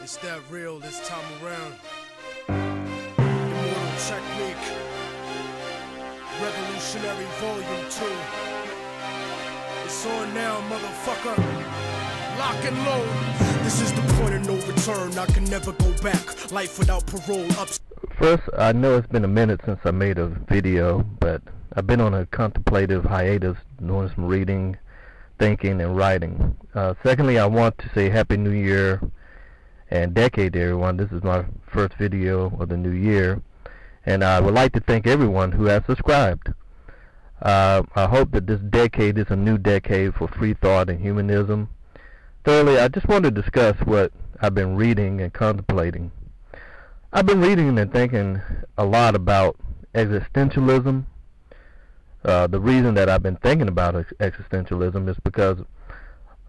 It's that real this time around. Immortal technique. Revolutionary volume 2. It's on now, motherfucker. Lock and load. This is the point of no return. I can never go back. Life without parole. First, I know it's been a minute since I made a video, but I've been on a contemplative hiatus, doing some reading, thinking, and writing. Secondly, I want to say Happy New Year and decade to everyone. This is my first video of the new year, and I would like to thank everyone who has subscribed. I hope that this decade is a new decade for free thought and humanism. Thirdly, I just want to discuss what I've been reading and contemplating. I've been reading and thinking a lot about existentialism. The reason that I've been thinking about existentialism is because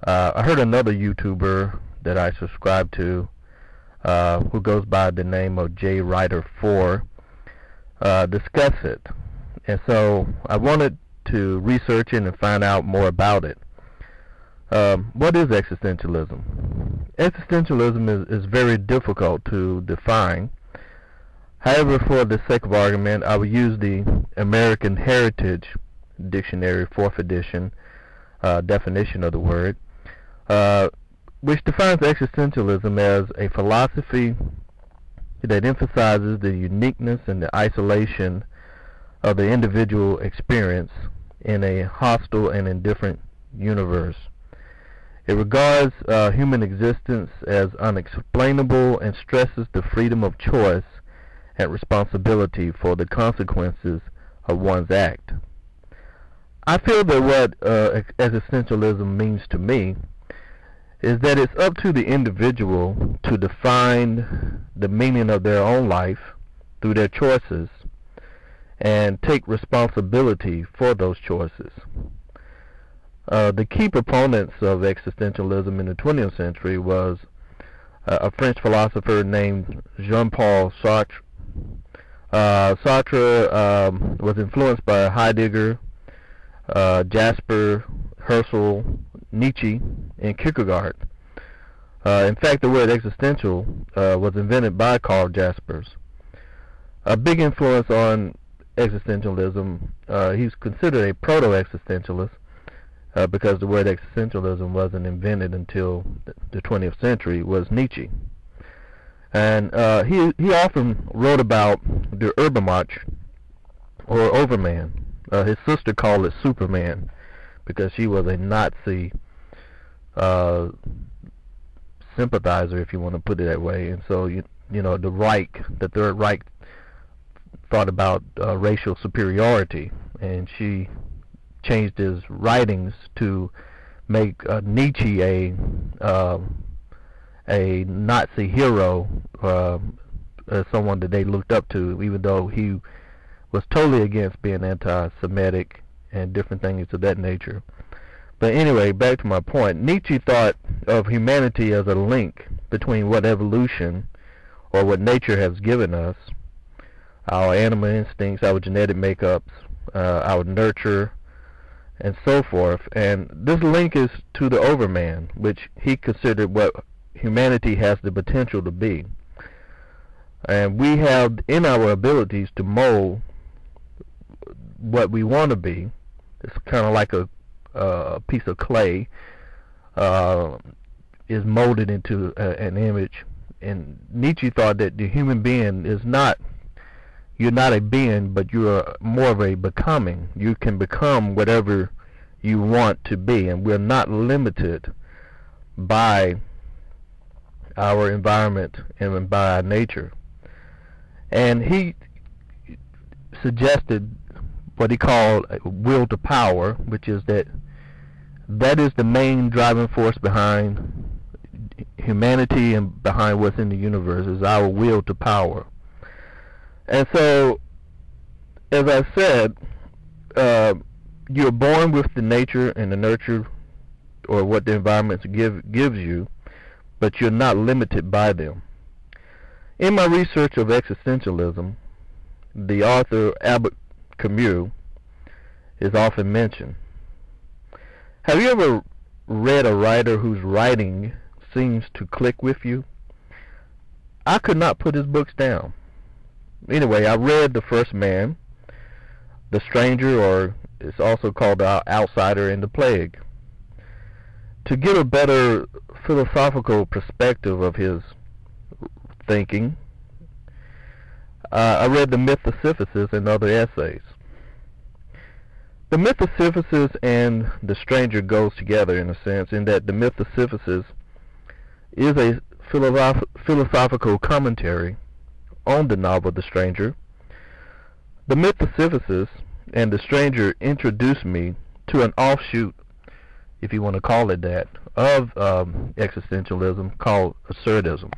I heard another YouTuber that I subscribe to, who goes by the name of JWriter4, discuss it. And so I wanted to research it and find out more about it. What is existentialism? Existentialism is very difficult to define. However, for the sake of argument, I will use the American Heritage Dictionary, 4th edition, definition of the word, which defines existentialism as a philosophy that emphasizes the uniqueness and the isolation of the individual experience in a hostile and indifferent universe. It regards human existence as unexplainable and stresses the freedom of choice and responsibility for the consequences of one's act. I feel that what existentialism means to me is that it's up to the individual to define the meaning of their own life through their choices and take responsibility for those choices. The key proponents of existentialism in the 20th century was a French philosopher named Jean-Paul Sartre. Sartre was influenced by Heidegger, Jasper, Husserl, Nietzsche, and Kierkegaard. In fact, the word existential was invented by Karl Jaspers. A big influence on existentialism, he's considered a proto-existentialist because the word existentialism wasn't invented until the 20th century, was Nietzsche. And he often wrote about the Übermensch, or Overman. His sister called it Superman because she was a Nazi sympathizer, if you want to put it that way. And so, you know, the Reich, the Third Reich, thought about racial superiority, and she changed his writings to make Nietzsche a Nazi hero, as someone that they looked up to, even though he was totally against being anti-Semitic and different things of that nature. But anyway, back to my point. Nietzsche thought of humanity as a link between what evolution, or what nature has given us, our animal instincts, our genetic makeups, our nurture, and so forth. And this link is to the Overman, which he considered what humanity has the potential to be. And we have in our abilities to mold what we want to be. It's kind of like a piece of clay is molded into an image. And Nietzsche thought that the human being is not, you're not a being, but you're more of a becoming. You can become whatever you want to be, and we're not limited by our environment and by our nature. And he suggested what he called will to power, which is that is the main driving force behind humanity and behind what's in the universe, is our will to power. And so, as I said, you're born with the nature and the nurture, or what the environment gives you, but you're not limited by them. In my research of existentialism, the author Albert Camus is often mentioned. Have you ever read a writer whose writing seems to click with you? I could not put his books down. Anyway, I read The First Man, The Stranger, or it's also called The Outsider, and The Plague. To get a better philosophical perspective of his thinking, I read The Myth of Sisyphus and other essays. The Myth of Sisyphus and The Stranger goes together in a sense, in that The Myth of Sisyphus is a philosophical commentary on the novel The Stranger. The Myth of Sisyphus and The Stranger introduced me to an offshoot, if you want to call it that, of existentialism called Absurdism.